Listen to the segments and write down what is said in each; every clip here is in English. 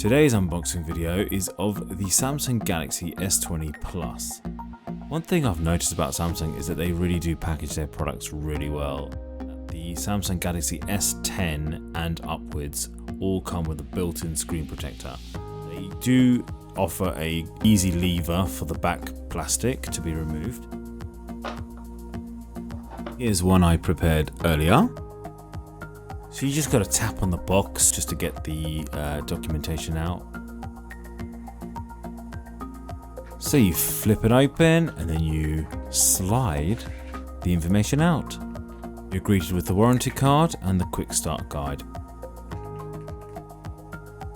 Today's unboxing video is of the Samsung Galaxy S20 Plus. One thing I've noticed about Samsung is that they really do package their products really well. The Samsung Galaxy S10 and upwards all come with a built-in screen protector. They do offer a easy lever for the back plastic to be removed. Here's one I prepared earlier. So you just got to tap on the box just to get the documentation out. So you flip it open and then you slide the information out. You're greeted with the warranty card and the quick start guide.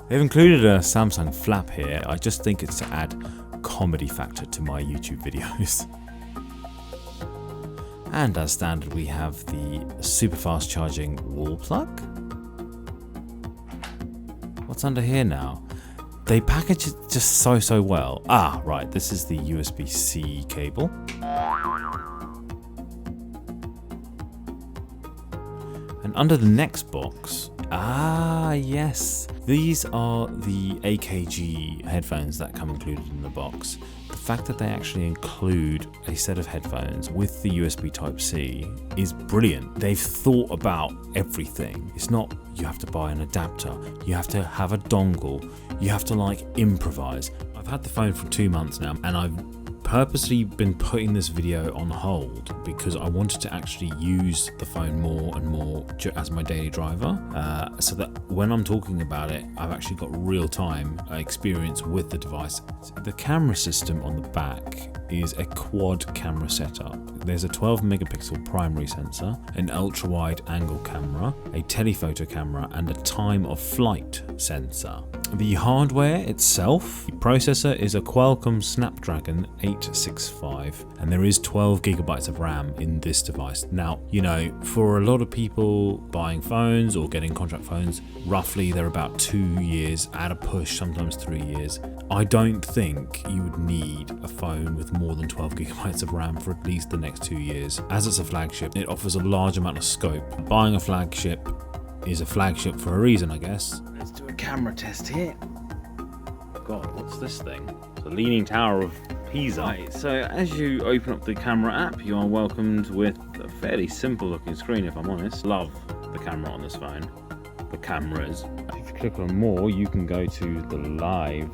They've included a Samsung flap here. I just think it's to add comedy factor to my YouTube videos. And as standard, we have the super fast charging wall plug. What's under here now? They package it just so well. Ah, right, this is the USB-C cable. And under the next box, yes, these are the AKG headphones that come included in the box. The fact that they actually include a set of headphones with the USB Type-C is brilliant. They've thought about everything. It's not you have to buy an adapter, you have to have a dongle, you have to improvise. I've had the phone for 2 months now and I've purposely been putting this video on hold because I wanted to actually use the phone more and more as my daily driver, so that when I'm talking about it, I've actually got real-time experience with the device. The camera system on the back is a quad camera setup. There's a 12 megapixel primary sensor, an ultra-wide angle camera, a telephoto camera, and a time of flight sensor. The hardware itself, the processor is a Qualcomm Snapdragon 865, and there is 12 gigabytes of RAM in this device. Now, for a lot of people buying phones or getting contract phones, roughly they're about 2 years at a push, sometimes 3 years. I don't think you would need a phone with more than 12 gigabytes of RAM for at least the next 2 years. As it's a flagship, it offers a large amount of scope. Buying a flagship is a flagship for a reason, I guess. Let's do a camera test here. God, what's this thing? The Leaning Tower of Pisa. Right, so as you open up the camera app, you are welcomed with a fairly simple looking screen, if I'm honest. Love the camera on this phone. The cameras. If you click on more, you can go to the live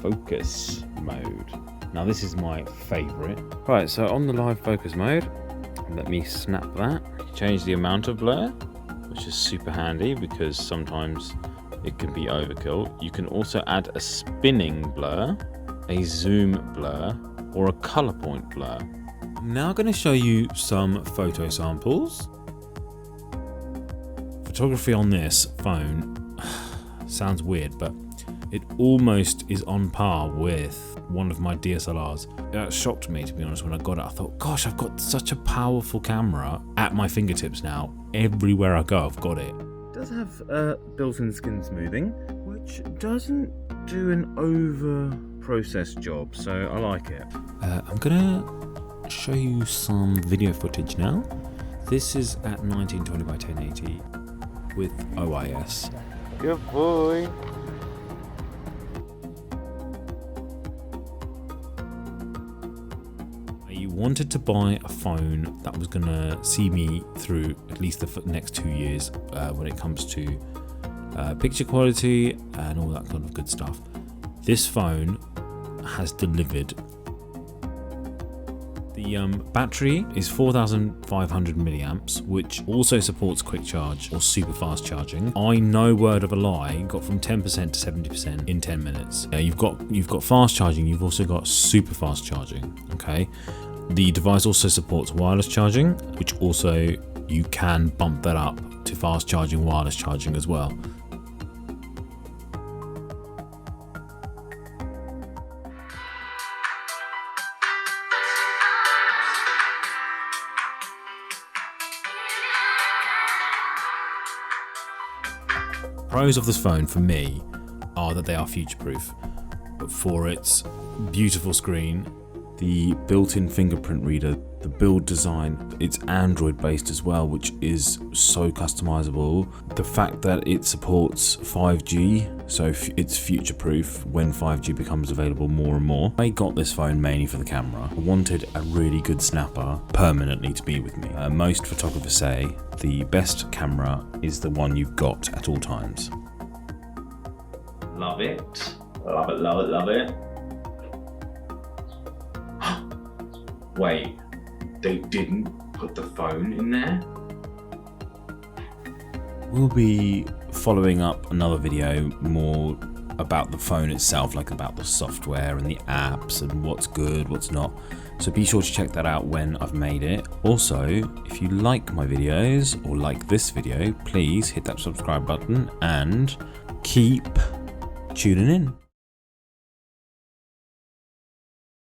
focus mode. Now this is my favorite. Right, so on the live focus mode, let me snap that. Change the amount of blur, which is super handy because sometimes it can be overkill. You can also add a spinning blur, a zoom blur, or a color point blur. I'm now going to show you some photo samples. Photography on this phone sounds weird, but it almost is on par with one of my DSLRs. That shocked me, to be honest, when I got it. I thought, gosh, I've got such a powerful camera at my fingertips now. Everywhere I go, I've got it. It does have built-in skin smoothing, which doesn't do an over-processed job, so I like it. I'm gonna show you some video footage now. This is at 1920 by 1080 with OIS. Good boy. I wanted to buy a phone that was going to see me through at least the next 2 years when it comes to picture quality and all that kind of good stuff. This phone has delivered. The battery is 4,500 milliamps, which also supports quick charge or super fast charging. I, no word of a lie, got from 10% to 70% in 10 minutes. You've got fast charging, you've also got super fast charging, okay? The device also supports wireless charging, which also you can bump that up to fast charging wireless charging as well. Pros of this phone for me are that they are future-proof. For its beautiful screen, the built-in fingerprint reader, the build design. It's Android based as well, which is so customizable. The fact that it supports 5G, so it's future proof when 5G becomes available more and more. I got this phone mainly for the camera. I wanted a really good snapper permanently to be with me. Most photographers say the best camera is the one you've got at all times. Love it. Love it, love it, love it. Wait, they didn't put the phone in there? We'll be following up another video more about the phone itself, like about the software and the apps and what's good, what's not. So be sure to check that out when I've made it. Also, if you like my videos or like this video, please hit that subscribe button and keep tuning in.